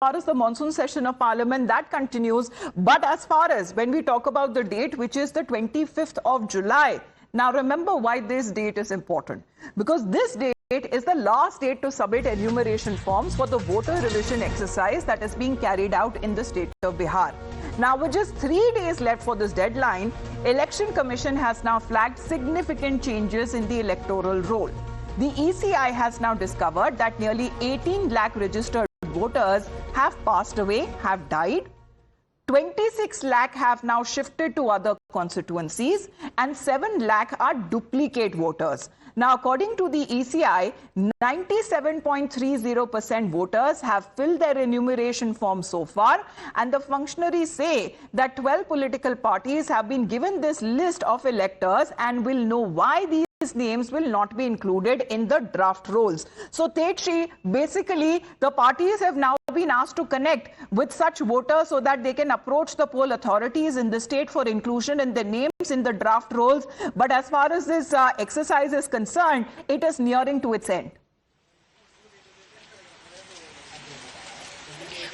far as the monsoon session of Parliament, that continues. But as far as when we talk about the date, which is the 25th of July, now remember why this date is important. Because this date is the last date to submit enumeration forms for the voter revision exercise that is being carried out in the state of Bihar. Now, with just 3 days left for this deadline, Election Commission has now flagged significant changes in the electoral roll. The ECI has now discovered that nearly 18 lakh registered voters have passed away, have died. 26 lakh have now shifted to other constituencies and 7 lakh are duplicate voters. Now, according to the ECI, 97.30% voters have filled their enumeration form so far, and the functionaries say that 12 political parties have been given this list of electors and will know why these names will not be included in the draft rolls. So, Tetri, basically, the parties have now been asked to connect with such voters so that they can approach the poll authorities in the state for inclusion in the names in the draft rolls. But as far as this exercise is concerned, it is nearing to its end.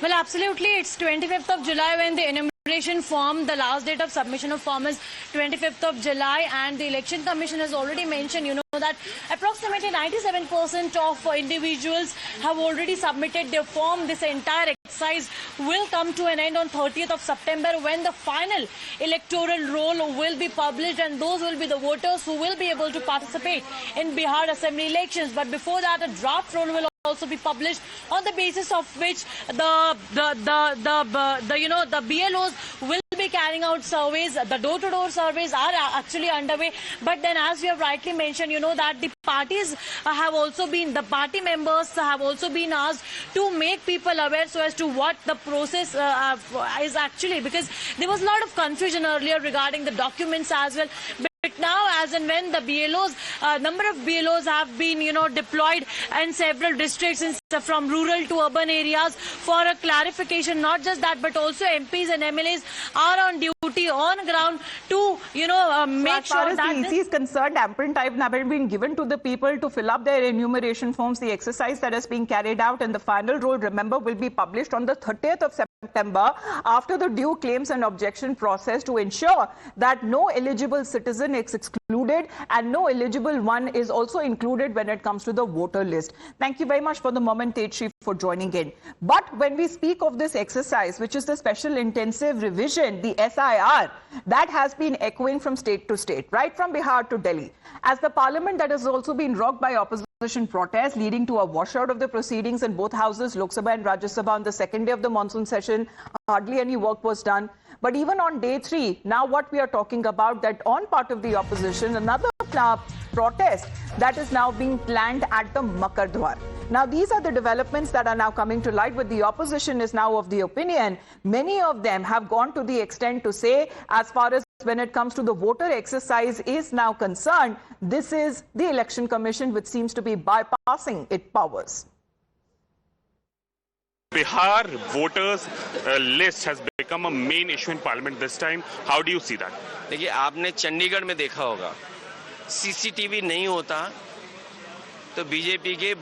Well, absolutely. It's 25th of July when the enumeration form, the last date of submission of form is 25th of July, and the Election Commission has already mentioned, that approximately 97% of individuals have already submitted their form. This entire exercise will come to an end on 30th of September when the final electoral roll will be published, and those will be the voters who will be able to participate in Bihar Assembly elections. But before that, a draft roll will also be published, on the basis of which the BLOs will be carrying out surveys. The door-to-door surveys are actually underway. But then, as we have rightly mentioned, that the parties have also been, the party members have also been asked to make people aware so as to what the process is actually, because there was a lot of confusion earlier regarding the documents as well. But now, as and when the BLOs, number of BLOs have been, deployed in several districts from rural to urban areas for a clarification. Not just that, but also MPs and MLAs are on duty on ground to, make sure that... As far as the EC is concerned, ample time has been given to the people to fill up their enumeration forms. The exercise that is being carried out and the final roll, remember, will be published on the 30th of September after the due claims and objection process to ensure that no eligible citizen is excluded and no eligible one is also included when it comes to the voter list. Thank you very much for the moment, Tetri, for joining in. But when we speak of this exercise, which is the Special Intensive Revision, the SIR, that has been echoing from state to state, right from Bihar to Delhi. As the parliament that has also been rocked by opposition protests, leading to a washout of the proceedings in both houses, Lok Sabha and Rajya Sabha, on the second day of the monsoon session, hardly any work was done. But even on day 3, now what we are talking about, that on part of the opposition, another protest that is now being planned at the Makar Dwar. Now, these are the developments that are now coming to light, but the opposition is now of the opinion. Many of them have gone to the extent to say, as far as when it comes to the voter exercise is now concerned, this is the Election Commission which seems to be bypassing its powers. Bihar voters list has become a main issue in Parliament this time. How do you see that? देखिए, आपने चंडीगढ़ में देखा होगा, CCTV नहीं होता तो BJP के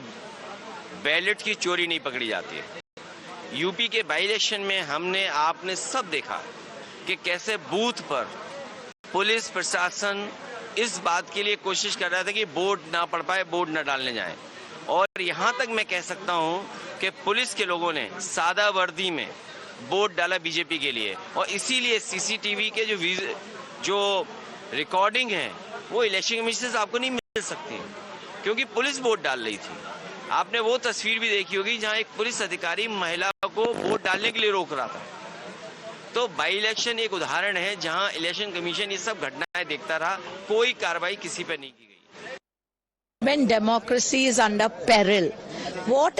ballot की चोरी नहीं पकड़ी जाती है। यूपी के बाई इलेक्शन में हमने आपने सब देखा कि कैसे बूथ पर पुलिस प्रशासन इस बात के लिए कोशिश कर रहा था कि वोट ना पड़ पाए, वोट ना डालने जाए। और यहां तक मैं कह सकता हूं कि पुलिस के लोगों ने सादा वर्दी में वोट डाला बीजेपी के लिए, और इसीलिए सीसीटीवी के जो रिकॉर्डिंग है वो इलेक्शन कमीशन से आपको नहीं मिल सकती, क्योंकि पुलिस वोट डाल रही थी। आपने वो तस्वीर भी देखी होगी जहां एक पुलिस अधिकारी महिला को वोट डालने के लिए रोक रहा था। तो बाई इलेक्शन एक उदाहरण है जहां इलेक्शन कमीशन ये सब घटनाएं देखता रहा, कोई कार्रवाई किसी पर नहीं की गई। When democracy is under peril, what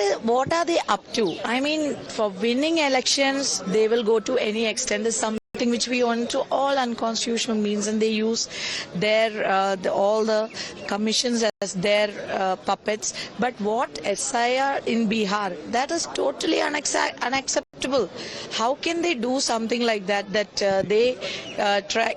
are they up to? I mean, for winning elections, they will go to any extent. There's something which we want to all unconstitutional means, and they use their all the commissions as their puppets. But what SIR in Bihar, that is totally unacceptable. How can they do something like that? That they try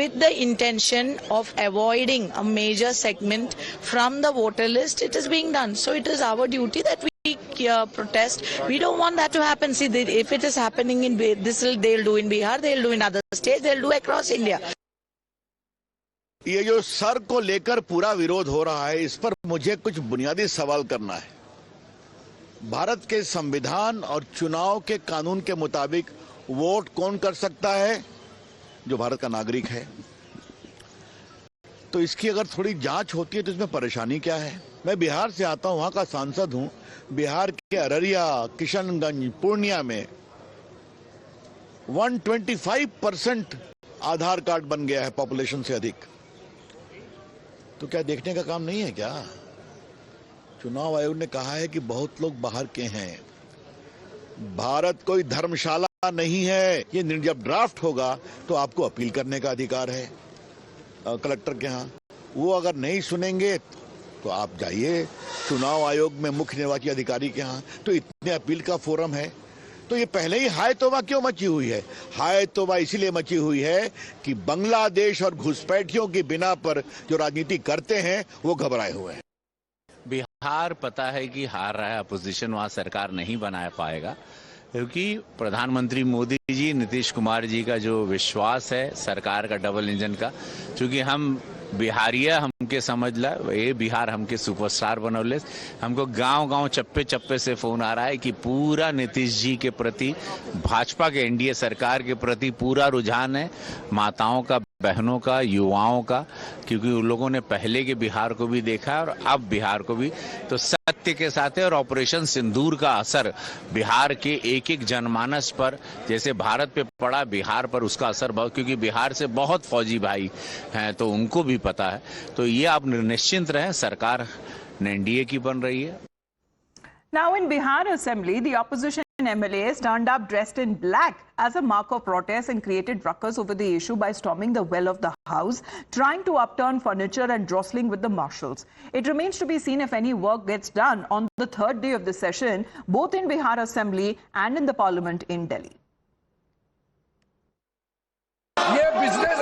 with the intention of avoiding a major segment from the voter list. It is being done. So it is our duty that we protest. We don't want that to happen. See, if it is happening in they'll do in Bihar, they'll do in other states, they'll do across India. ये जो sir को लेकर पूरा विरोध हो रहा है, इस पर मुझे कुछ बुनियादी सवाल करना है। भारत के संविधान और चुनाव के कानून के मुताबिक वोट कौन कर सकता है? जो भारत का नागरिक है। तो इसकी अगर थोड़ी जांच होती है तो इसमें परेशानी क्या है? मैं बिहार से आता हूं, वहां का सांसद हूं। बिहार के अररिया, किशनगंज, पूर्णिया में 125% आधार कार्ड बन गया है पॉपुलेशन से अधिक। तो क्या देखने का काम नहीं है क्या? चुनाव आयोग ने कहा है कि बहुत लोग बाहर के हैं। भारत कोई धर्मशाला नहीं है। ये जब ड्राफ्ट होगा तो आपको अपील करने का अधिकार है कलेक्टर के यहाँ। वो अगर नहीं सुनेंगे तो आप जाइए चुनाव आयोग में मुख्य निर्वाची अधिकारी के यहाँ, तो इतने अपील का फोरम है। तो ये पहले ही हाय तौबा क्यों मची हुई है? हाय तौबा इसीलिए मची हुई है कि बांग्लादेश और घुसपैठियों की बिना पर जो राजनीति करते हैं वो घबराए हुए हैं। बिहार पता है कि हार रहा है, अपोजिशन वहां सरकार नहीं बना पाएगा, क्योंकि प्रधानमंत्री मोदी जी, नीतीश कुमार जी का जो विश्वास है सरकार का डबल इंजन का, क्योंकि हम बिहारिया हमके समझ ला, ये बिहार हमके सुपरस्टार बनौले। हमको गांव-गांव, चप्पे-चप्पे से फोन आ रहा है कि पूरा नीतीश जी के प्रति, भाजपा के एनडीए सरकार के प्रति पूरा रुझान है, माताओं का, बहनों का, युवाओं का, क्योंकि उन लोगों ने पहले के बिहार को भी देखा है और अब बिहार को भी। तो सत्य के साथ है और ऑपरेशन सिंदूर का असर बिहार के एक एक जनमानस पर, जैसे भारत पे पड़ा, बिहार पर उसका असर बहुत, क्योंकि बिहार से बहुत फौजी भाई हैं तो उनको भी पता है। तो ये आप निश्चिंत रहें, सरकार एनडीए की बन रही है। Now in Bihar Assembly, the opposition MLAs turned up dressed in black as a mark of protest and created ruckus over the issue by storming the well of the House, trying to upturn furniture and jostling with the marshals. It remains to be seen if any work gets done on the third day of the session, both in Bihar Assembly and in the Parliament in Delhi. ये business